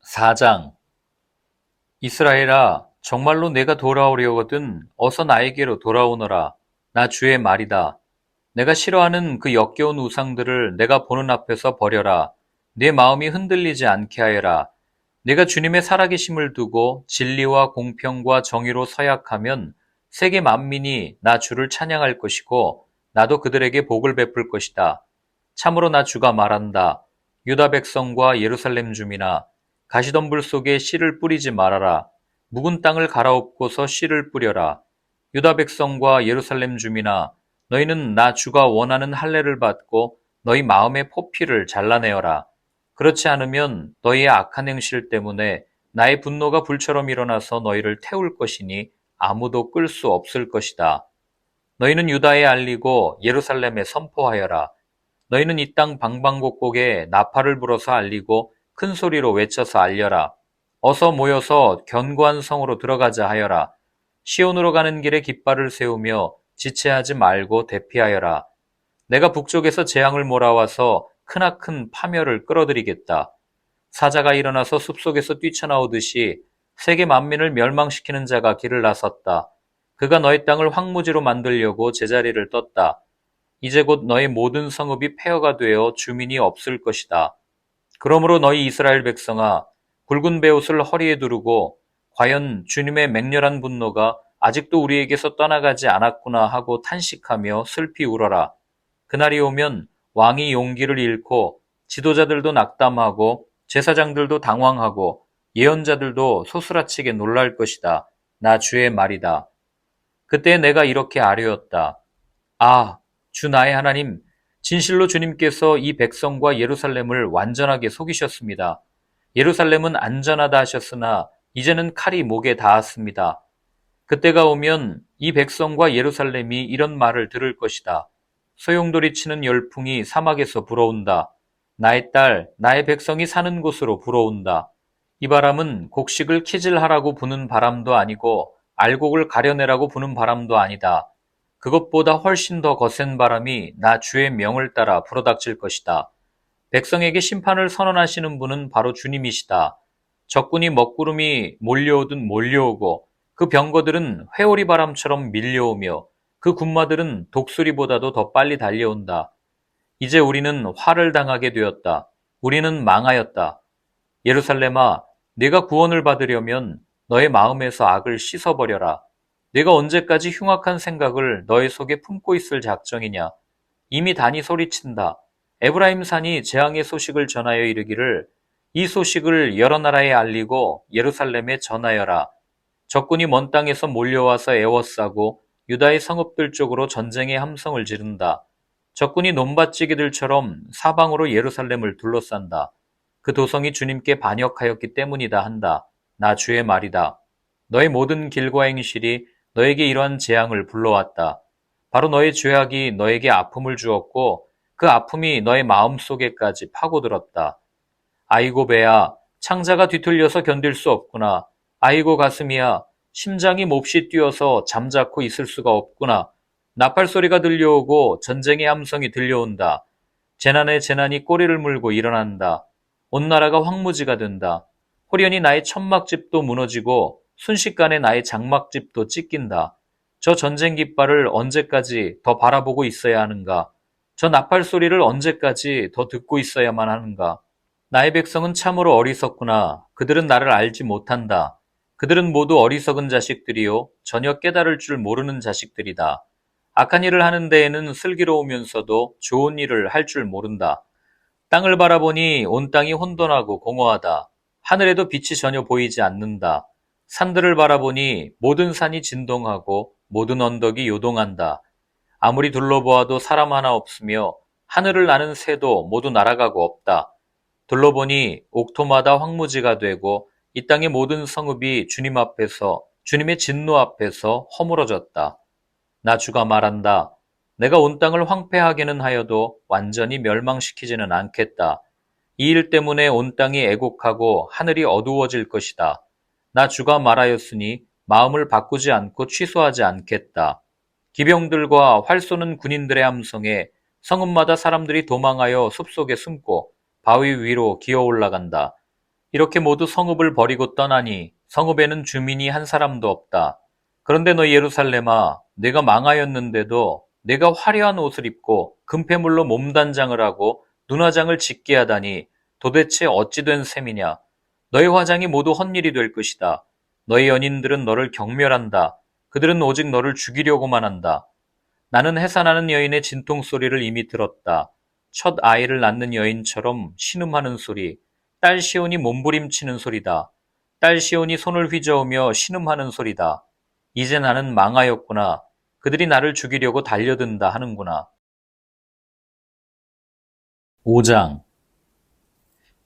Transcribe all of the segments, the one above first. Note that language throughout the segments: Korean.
4장. 이스라엘아, 정말로 내가 돌아오려거든 어서 나에게로 돌아오너라. 나 주의 말이다. 내가 싫어하는 그 역겨운 우상들을 내가 보는 앞에서 버려라. 내 마음이 흔들리지 않게 하여라. 내가 주님의 살아계심을 두고 진리와 공평과 정의로 서약하면 세계 만민이 나 주를 찬양할 것이고 나도 그들에게 복을 베풀 것이다. 참으로 나 주가 말한다. 유다 백성과 예루살렘 주민아, 가시덤불 속에 씨를 뿌리지 말아라. 묵은 땅을 갈아엎고서 씨를 뿌려라. 유다 백성과 예루살렘 주민아, 너희는 나 주가 원하는 할례를 받고 너희 마음의 포피를 잘라내어라. 그렇지 않으면 너희의 악한 행실 때문에 나의 분노가 불처럼 일어나서 너희를 태울 것이니 아무도 끌 수 없을 것이다. 너희는 유다에 알리고 예루살렘에 선포하여라. 너희는 이 땅 방방곡곡에 나팔을 불어서 알리고 큰 소리로 외쳐서 알려라. 어서 모여서 견고한 성으로 들어가자 하여라. 시온으로 가는 길에 깃발을 세우며 지체하지 말고 대피하여라. 내가 북쪽에서 재앙을 몰아와서 크나큰 파멸을 끌어들이겠다. 사자가 일어나서 숲속에서 뛰쳐나오듯이 세계 만민을 멸망시키는 자가 길을 나섰다. 그가 너희 땅을 황무지로 만들려고 제자리를 떴다. 이제 곧 너희 모든 성읍이 폐허가 되어 주민이 없을 것이다. 그러므로 너희 이스라엘 백성아, 굵은 베옷을 허리에 두르고 과연 주님의 맹렬한 분노가 아직도 우리에게서 떠나가지 않았구나 하고 탄식하며 슬피 울어라. 그날이 오면 왕이 용기를 잃고 지도자들도 낙담하고 제사장들도 당황하고 예언자들도 소스라치게 놀랄 것이다. 나 주의 말이다. 그때 내가 이렇게 아뢰었다. 아, 주 나의 하나님, 진실로 주님께서 이 백성과 예루살렘을 완전하게 속이셨습니다. 예루살렘은 안전하다 하셨으나 이제는 칼이 목에 닿았습니다. 그때가 오면 이 백성과 예루살렘이 이런 말을 들을 것이다. 소용돌이 치는 열풍이 사막에서 불어온다. 나의 딸, 나의 백성이 사는 곳으로 불어온다. 이 바람은 곡식을 키질하라고 부는 바람도 아니고 알곡을 가려내라고 부는 바람도 아니다. 그것보다 훨씬 더 거센 바람이 나 주의 명을 따라 불어닥칠 것이다. 백성에게 심판을 선언하시는 분은 바로 주님이시다. 적군이 먹구름이 몰려오듯 몰려오고 그 병거들은 회오리 바람처럼 밀려오며 그 군마들은 독수리보다도 더 빨리 달려온다. 이제 우리는 화를 당하게 되었다. 우리는 망하였다. 예루살렘아, 네가 구원을 받으려면 너의 마음에서 악을 씻어버려라. 네가 언제까지 흉악한 생각을 너의 속에 품고 있을 작정이냐? 이미 단이 소리친다. 에브라임 산이 재앙의 소식을 전하여 이르기를 이 소식을 여러 나라에 알리고 예루살렘에 전하여라. 적군이 먼 땅에서 몰려와서 애워싸고 유다의 성읍들 쪽으로 전쟁의 함성을 지른다. 적군이 논밭지기들처럼 사방으로 예루살렘을 둘러싼다. 그 도성이 주님께 반역하였기 때문이다 한다. 나 주의 말이다. 너의 모든 길과 행실이 너에게 이러한 재앙을 불러왔다. 바로 너의 죄악이 너에게 아픔을 주었고 그 아픔이 너의 마음속에까지 파고들었다. 아이고 배야, 창자가 뒤틀려서 견딜 수 없구나. 아이고 가슴이야, 심장이 몹시 뛰어서 잠자코 있을 수가 없구나. 나팔 소리가 들려오고 전쟁의 함성이 들려온다. 재난에 재난이 꼬리를 물고 일어난다. 온 나라가 황무지가 된다. 호련히 나의 천막집도 무너지고 순식간에 나의 장막집도 찢긴다. 저 전쟁 깃발을 언제까지 더 바라보고 있어야 하는가? 저 나팔 소리를 언제까지 더 듣고 있어야만 하는가? 나의 백성은 참으로 어리석구나. 그들은 나를 알지 못한다. 그들은 모두 어리석은 자식들이요. 전혀 깨달을 줄 모르는 자식들이다. 악한 일을 하는 데에는 슬기로우면서도 좋은 일을 할 줄 모른다. 땅을 바라보니 온 땅이 혼돈하고 공허하다. 하늘에도 빛이 전혀 보이지 않는다. 산들을 바라보니 모든 산이 진동하고 모든 언덕이 요동한다. 아무리 둘러보아도 사람 하나 없으며 하늘을 나는 새도 모두 날아가고 없다. 둘러보니 옥토마다 황무지가 되고 이 땅의 모든 성읍이 주님 앞에서 주님의 진노 앞에서 허물어졌다. 나 주가 말한다. 내가 온 땅을 황폐하게는 하여도 완전히 멸망시키지는 않겠다. 이 일 때문에 온 땅이 애곡하고 하늘이 어두워질 것이다. 나 주가 말하였으니 마음을 바꾸지 않고 취소하지 않겠다. 기병들과 활 쏘는 군인들의 함성에 성읍마다 사람들이 도망하여 숲속에 숨고 바위 위로 기어 올라간다. 이렇게 모두 성읍을 버리고 떠나니 성읍에는 주민이 한 사람도 없다. 그런데 너 예루살렘아, 내가 망하였는데도 내가 화려한 옷을 입고 금폐물로 몸단장을 하고 눈화장을 짙게 하다니 도대체 어찌 된 셈이냐. 너의 화장이 모두 헛일이 될 것이다. 너의 연인들은 너를 경멸한다. 그들은 오직 너를 죽이려고만 한다. 나는 해산하는 여인의 진통소리를 이미 들었다. 첫 아이를 낳는 여인처럼 신음하는 소리, 딸 시온이 몸부림치는 소리다. 딸 시온이 손을 휘저으며 신음하는 소리다. 이제 나는 망하였구나. 그들이 나를 죽이려고 달려든다 하는구나. 5장.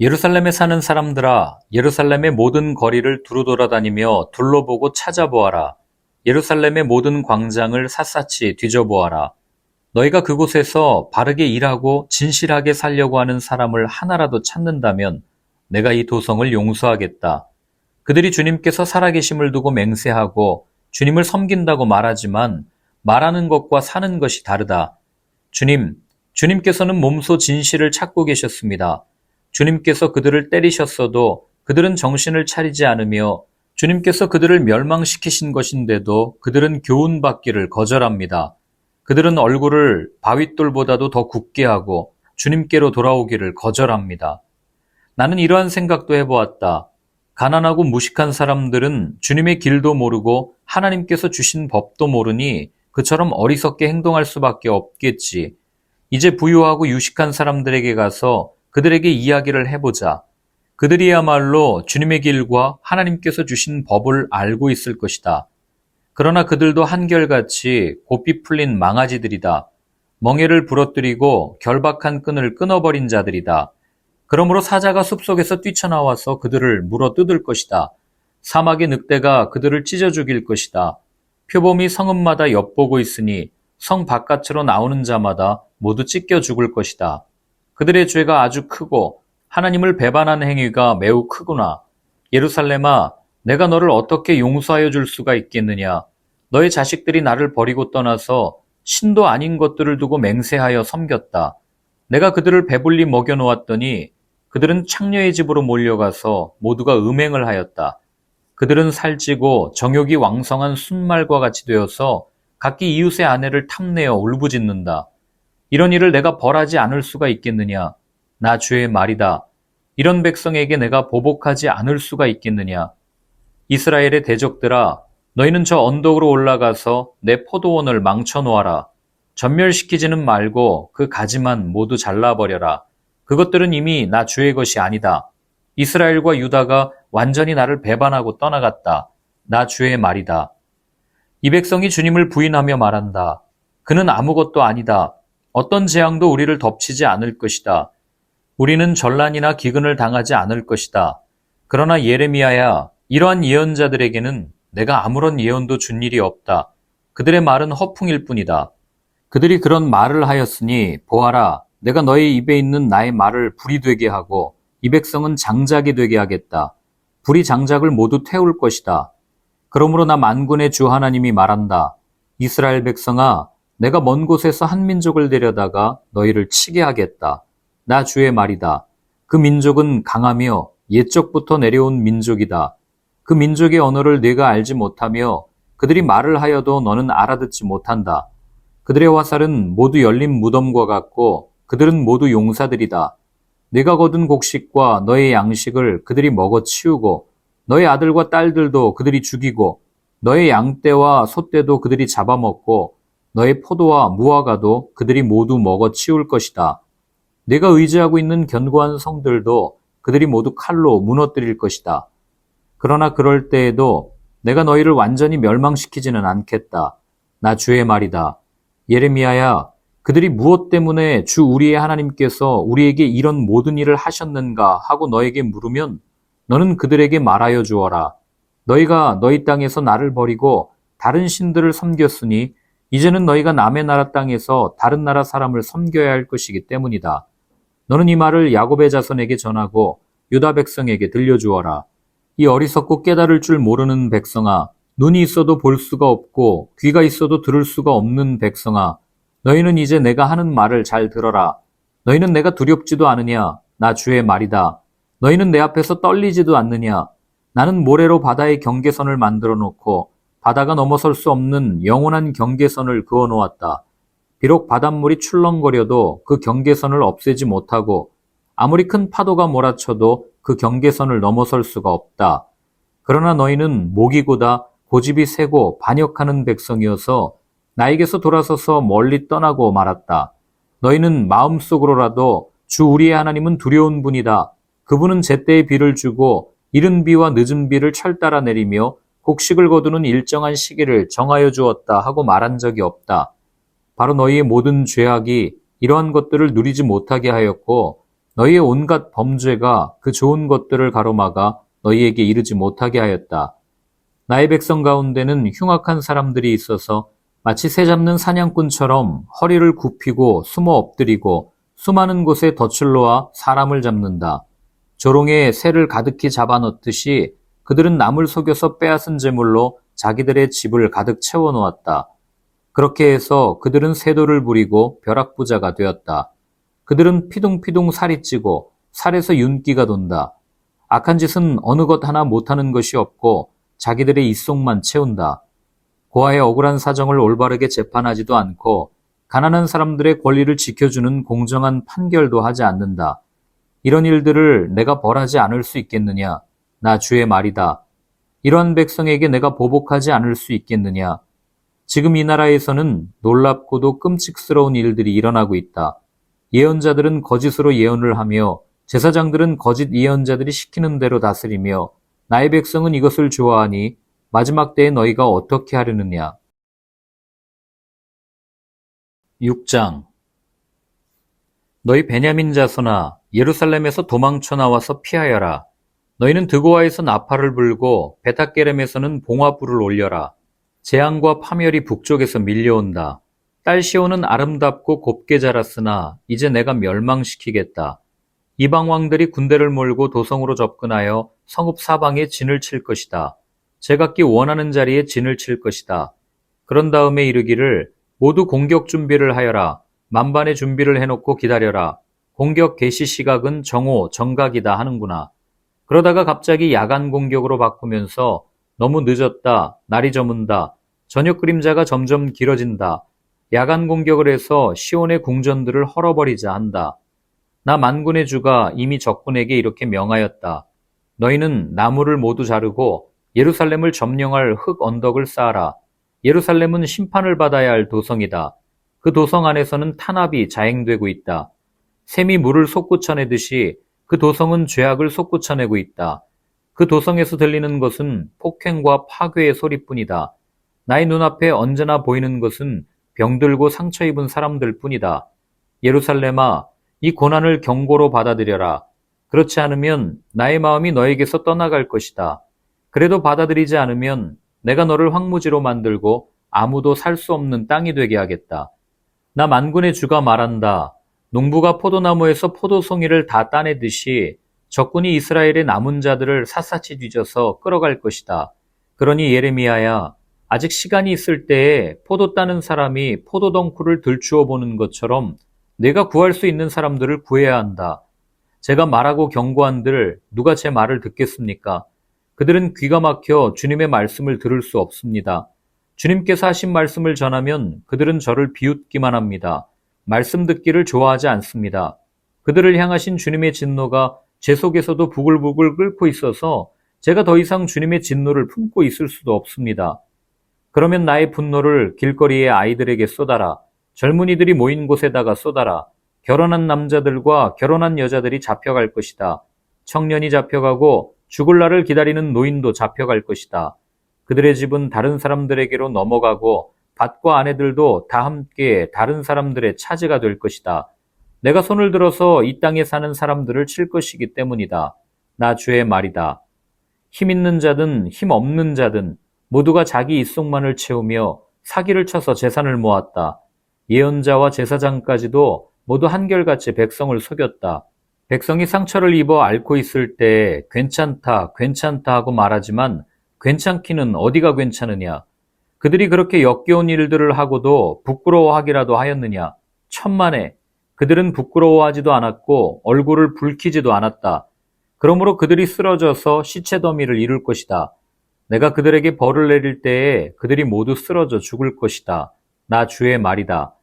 예루살렘에 사는 사람들아, 예루살렘의 모든 거리를 두루 돌아다니며 둘러보고 찾아보아라. 예루살렘의 모든 광장을 샅샅이 뒤져보아라. 너희가 그곳에서 바르게 일하고 진실하게 살려고 하는 사람을 하나라도 찾는다면 내가 이 도성을 용서하겠다. 그들이 주님께서 살아계심을 두고 맹세하고 주님을 섬긴다고 말하지만 말하는 것과 사는 것이 다르다. 주님께서는 몸소 진실을 찾고 계셨습니다. 주님께서 그들을 때리셨어도 그들은 정신을 차리지 않으며 주님께서 그들을 멸망시키신 것인데도 그들은 교훈받기를 거절합니다. 그들은 얼굴을 바윗돌보다도 더 굳게 하고 주님께로 돌아오기를 거절합니다. 나는 이러한 생각도 해보았다. 가난하고 무식한 사람들은 주님의 길도 모르고 하나님께서 주신 법도 모르니 그처럼 어리석게 행동할 수밖에 없겠지. 이제 부유하고 유식한 사람들에게 가서 그들에게 이야기를 해보자. 그들이야말로 주님의 길과 하나님께서 주신 법을 알고 있을 것이다. 그러나 그들도 한결같이 고삐 풀린 망아지들이다. 멍에를 부러뜨리고 결박한 끈을 끊어버린 자들이다. 그러므로 사자가 숲속에서 뛰쳐나와서 그들을 물어 뜯을 것이다. 사막의 늑대가 그들을 찢어 죽일 것이다. 표범이 성읍마다 엿보고 있으니 성 바깥으로 나오는 자마다 모두 찢겨 죽을 것이다. 그들의 죄가 아주 크고 하나님을 배반한 행위가 매우 크구나. 예루살렘아, 내가 너를 어떻게 용서하여 줄 수가 있겠느냐. 너의 자식들이 나를 버리고 떠나서 신도 아닌 것들을 두고 맹세하여 섬겼다. 내가 그들을 배불리 먹여놓았더니 그들은 창녀의 집으로 몰려가서 모두가 음행을 하였다. 그들은 살찌고 정욕이 왕성한 순말과 같이 되어서 각기 이웃의 아내를 탐내어 울부짖는다. 이런 일을 내가 벌하지 않을 수가 있겠느냐. 나 주의 말이다. 이런 백성에게 내가 보복하지 않을 수가 있겠느냐. 이스라엘의 대적들아, 너희는 저 언덕으로 올라가서 내 포도원을 망쳐놓아라. 전멸시키지는 말고 그 가지만 모두 잘라버려라. 그것들은 이미 나 주의 것이 아니다. 이스라엘과 유다가 완전히 나를 배반하고 떠나갔다. 나 주의 말이다. 이 백성이 주님을 부인하며 말한다. 그는 아무것도 아니다. 어떤 재앙도 우리를 덮치지 않을 것이다. 우리는 전란이나 기근을 당하지 않을 것이다. 그러나 예레미야야, 이러한 예언자들에게는 내가 아무런 예언도 준 일이 없다. 그들의 말은 허풍일 뿐이다. 그들이 그런 말을 하였으니 보아라, 내가 너의 입에 있는 나의 말을 불이 되게 하고 이 백성은 장작이 되게 하겠다. 불이 장작을 모두 태울 것이다. 그러므로 나 만군의 주 하나님이 말한다. 이스라엘 백성아, 내가 먼 곳에서 한 민족을 데려다가 너희를 치게 하겠다. 나 주의 말이다. 그 민족은 강하며 옛적부터 내려온 민족이다. 그 민족의 언어를 네가 알지 못하며 그들이 말을 하여도 너는 알아듣지 못한다. 그들의 화살은 모두 열린 무덤과 같고 그들은 모두 용사들이다. 네가 거둔 곡식과 너의 양식을 그들이 먹어치우고 너의 아들과 딸들도 그들이 죽이고 너의 양떼와 소떼도 그들이 잡아먹고 너의 포도와 무화과도 그들이 모두 먹어치울 것이다. 네가 의지하고 있는 견고한 성들도 그들이 모두 칼로 무너뜨릴 것이다. 그러나 그럴 때에도 내가 너희를 완전히 멸망시키지는 않겠다. 나 주의 말이다. 예레미야야, 그들이 무엇 때문에 주 우리의 하나님께서 우리에게 이런 모든 일을 하셨는가 하고 너에게 물으면 너는 그들에게 말하여 주어라. 너희가 너희 땅에서 나를 버리고 다른 신들을 섬겼으니 이제는 너희가 남의 나라 땅에서 다른 나라 사람을 섬겨야 할 것이기 때문이다. 너는 이 말을 야곱의 자손에게 전하고 유다 백성에게 들려주어라. 이 어리석고 깨달을 줄 모르는 백성아, 눈이 있어도 볼 수가 없고 귀가 있어도 들을 수가 없는 백성아, 너희는 이제 내가 하는 말을 잘 들어라. 너희는 내가 두렵지도 않으냐? 나 주의 말이다. 너희는 내 앞에서 떨리지도 않느냐? 나는 모래로 바다의 경계선을 만들어 놓고 바다가 넘어설 수 없는 영원한 경계선을 그어 놓았다. 비록 바닷물이 출렁거려도 그 경계선을 없애지 못하고 아무리 큰 파도가 몰아쳐도 그 경계선을 넘어설 수가 없다. 그러나 너희는 목이고다 고집이 세고 반역하는 백성이어서 나에게서 돌아서서 멀리 떠나고 말았다. 너희는 마음속으로라도 주 우리의 하나님은 두려운 분이다. 그분은 제때에 비를 주고 이른 비와 늦은 비를 철따라 내리며 곡식을 거두는 일정한 시기를 정하여 주었다 하고 말한 적이 없다. 바로 너희의 모든 죄악이 이러한 것들을 누리지 못하게 하였고 너희의 온갖 범죄가 그 좋은 것들을 가로막아 너희에게 이르지 못하게 하였다. 나의 백성 가운데는 흉악한 사람들이 있어서 마치 새 잡는 사냥꾼처럼 허리를 굽히고 숨어 엎드리고 수많은 곳에 덫을 놓아 사람을 잡는다. 조롱에 새를 가득히 잡아넣듯이 그들은 남을 속여서 빼앗은 재물로 자기들의 집을 가득 채워놓았다. 그렇게 해서 그들은 세도를 부리고 벼락부자가 되었다. 그들은 피둥피둥 살이 찌고 살에서 윤기가 돈다. 악한 짓은 어느 것 하나 못하는 것이 없고 자기들의 입속만 채운다. 고아의 억울한 사정을 올바르게 재판하지도 않고 가난한 사람들의 권리를 지켜주는 공정한 판결도 하지 않는다. 이런 일들을 내가 벌하지 않을 수 있겠느냐? 나 주의 말이다. 이러한 백성에게 내가 보복하지 않을 수 있겠느냐? 지금 이 나라에서는 놀랍고도 끔찍스러운 일들이 일어나고 있다. 예언자들은 거짓으로 예언을 하며 제사장들은 거짓 예언자들이 시키는 대로 다스리며 나의 백성은 이것을 좋아하니 마지막 때에 너희가 어떻게 하려느냐? 6장 너희 베냐민 자손아 예루살렘에서 도망쳐 나와서 피하여라. 너희는 드고아에서 나팔을 불고 베타게렘에서는 봉화불을 올려라. 재앙과 파멸이 북쪽에서 밀려온다. 딸 시온은 아름답고 곱게 자랐으나 이제 내가 멸망시키겠다. 이방 왕들이 군대를 몰고 도성으로 접근하여 성읍 사방에 진을 칠 것이다. 제각기 원하는 자리에 진을 칠 것이다. 그런 다음에 이르기를 모두 공격 준비를 하여라. 만반의 준비를 해놓고 기다려라. 공격 개시 시각은 정오, 정각이다 하는구나. 그러다가 갑자기 야간 공격으로 바꾸면서 너무 늦었다. 날이 저문다. 저녁 그림자가 점점 길어진다. 야간 공격을 해서 시온의 궁전들을 헐어버리자 한다. 나 만군의 주가 이미 적군에게 이렇게 명하였다. 너희는 나무를 모두 자르고 예루살렘을 점령할 흙 언덕을 쌓아라. 예루살렘은 심판을 받아야 할 도성이다. 그 도성 안에서는 탄압이 자행되고 있다. 샘이 물을 솟구쳐내듯이 그 도성은 죄악을 솟구쳐내고 있다. 그 도성에서 들리는 것은 폭행과 파괴의 소리뿐이다. 나의 눈앞에 언제나 보이는 것은 병들고 상처 입은 사람들 뿐이다. 예루살렘아, 이 고난을 경고로 받아들여라. 그렇지 않으면 나의 마음이 너에게서 떠나갈 것이다. 그래도 받아들이지 않으면 내가 너를 황무지로 만들고 아무도 살 수 없는 땅이 되게 하겠다. 나 만군의 주가 말한다. 농부가 포도나무에서 포도송이를 다 따내듯이 적군이 이스라엘의 남은 자들을 샅샅이 뒤져서 끌어갈 것이다. 그러니 예레미야야, 아직 시간이 있을 때에 포도 따는 사람이 포도 덩쿨을 들추어 보는 것처럼 내가 구할 수 있는 사람들을 구해야 한다. 제가 말하고 경고한들 누가 제 말을 듣겠습니까? 그들은 귀가 막혀 주님의 말씀을 들을 수 없습니다. 주님께서 하신 말씀을 전하면 그들은 저를 비웃기만 합니다. 말씀 듣기를 좋아하지 않습니다. 그들을 향하신 주님의 진노가 제 속에서도 부글부글 끓고 있어서 제가 더 이상 주님의 진노를 품고 있을 수도 없습니다. 그러면 나의 분노를 길거리의 아이들에게 쏟아라. 젊은이들이 모인 곳에다가 쏟아라. 결혼한 남자들과 결혼한 여자들이 잡혀갈 것이다. 청년이 잡혀가고 죽을 날을 기다리는 노인도 잡혀갈 것이다. 그들의 집은 다른 사람들에게로 넘어가고 밭과 아내들도 다 함께 다른 사람들의 차지가 될 것이다. 내가 손을 들어서 이 땅에 사는 사람들을 칠 것이기 때문이다. 나 주의 말이다. 힘 있는 자든 힘 없는 자든 모두가 자기 입속만을 채우며 사기를 쳐서 재산을 모았다. 예언자와 제사장까지도 모두 한결같이 백성을 속였다. 백성이 상처를 입어 앓고 있을 때 괜찮다, 괜찮다 하고 말하지만 괜찮기는 어디가 괜찮으냐. 그들이 그렇게 역겨운 일들을 하고도 부끄러워하기라도 하였느냐. 천만에 그들은 부끄러워하지도 않았고 얼굴을 붉히지도 않았다. 그러므로 그들이 쓰러져서 시체 더미를 이룰 것이다. 내가 그들에게 벌을 내릴 때에 그들이 모두 쓰러져 죽을 것이다. 나 주의 말이다.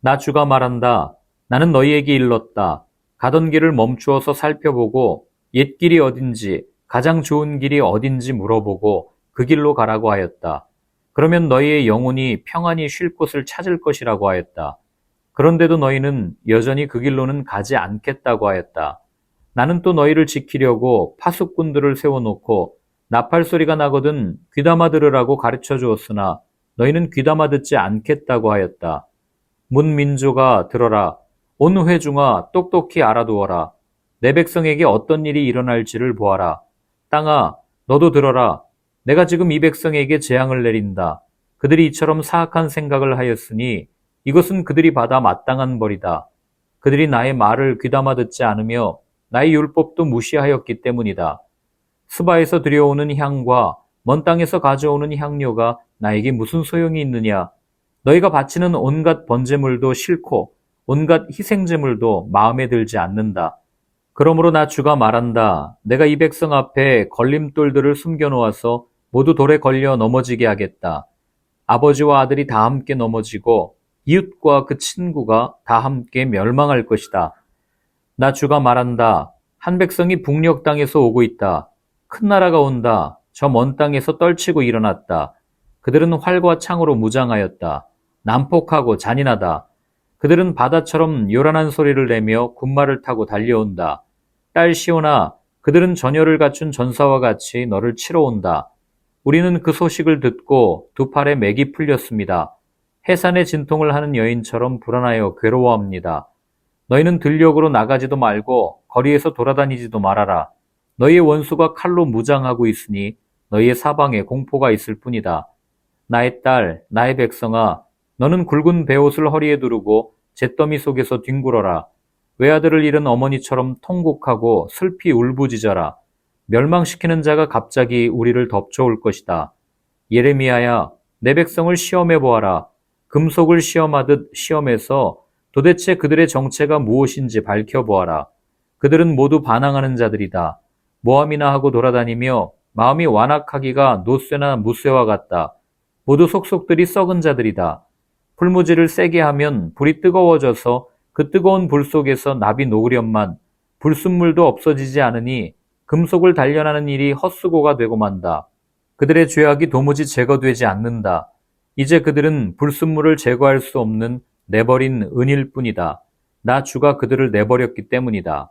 나 주가 말한다. 나는 너희에게 일렀다. 가던 길을 멈추어서 살펴보고 옛 길이 어딘지 가장 좋은 길이 어딘지 물어보고 그 길로 가라고 하였다. 그러면 너희의 영혼이 평안히 쉴 곳을 찾을 것이라고 하였다. 그런데도 너희는 여전히 그 길로는 가지 않겠다고 하였다. 나는 또 너희를 지키려고 파수꾼들을 세워놓고 나팔 소리가 나거든 귀담아 들으라고 가르쳐 주었으나 너희는 귀담아 듣지 않겠다고 하였다. 문민조가 들어라. 온 회중아 똑똑히 알아두어라. 내 백성에게 어떤 일이 일어날지를 보아라. 땅아 너도 들어라. 내가 지금 이 백성에게 재앙을 내린다. 그들이 이처럼 사악한 생각을 하였으니 이것은 그들이 받아 마땅한 벌이다. 그들이 나의 말을 귀담아 듣지 않으며 나의 율법도 무시하였기 때문이다. 스바에서 들여오는 향과 먼 땅에서 가져오는 향료가 나에게 무슨 소용이 있느냐? 너희가 바치는 온갖 번제물도 싫고 온갖 희생제물도 마음에 들지 않는다. 그러므로 나 주가 말한다. 내가 이 백성 앞에 걸림돌들을 숨겨놓아서 모두 돌에 걸려 넘어지게 하겠다. 아버지와 아들이 다 함께 넘어지고 이웃과 그 친구가 다 함께 멸망할 것이다. 나 주가 말한다. 한 백성이 북녘 땅에서 오고 있다. 큰 나라가 온다. 저 먼 땅에서 떨치고 일어났다. 그들은 활과 창으로 무장하였다. 난폭하고 잔인하다. 그들은 바다처럼 요란한 소리를 내며 군마를 타고 달려온다. 딸 시온아, 그들은 전열을 갖춘 전사와 같이 너를 치러 온다. 우리는 그 소식을 듣고 두 팔에 맥이 풀렸습니다. 해산의 진통을 하는 여인처럼 불안하여 괴로워합니다. 너희는 들녘으로 나가지도 말고 거리에서 돌아다니지도 말아라. 너희의 원수가 칼로 무장하고 있으니 너희의 사방에 공포가 있을 뿐이다. 나의 딸, 나의 백성아, 너는 굵은 베옷을 허리에 두르고 잿더미 속에서 뒹굴어라. 외아들을 잃은 어머니처럼 통곡하고 슬피 울부짖어라. 멸망시키는 자가 갑자기 우리를 덮쳐올 것이다. 예레미야야, 내 백성을 시험해 보아라. 금속을 시험하듯 시험해서 도대체 그들의 정체가 무엇인지 밝혀보아라. 그들은 모두 반항하는 자들이다. 모함이나 하고 돌아다니며 마음이 완악하기가 노쇠나 무쇠와 같다. 모두 속속들이 썩은 자들이다. 풀무지를 세게 하면 불이 뜨거워져서 그 뜨거운 불 속에서 납이 녹으련만 불순물도 없어지지 않으니 금속을 단련하는 일이 헛수고가 되고 만다. 그들의 죄악이 도무지 제거되지 않는다. 이제 그들은 불순물을 제거할 수 없는 내버린 은일 뿐이다. 나 주가 그들을 내버렸기 때문이다.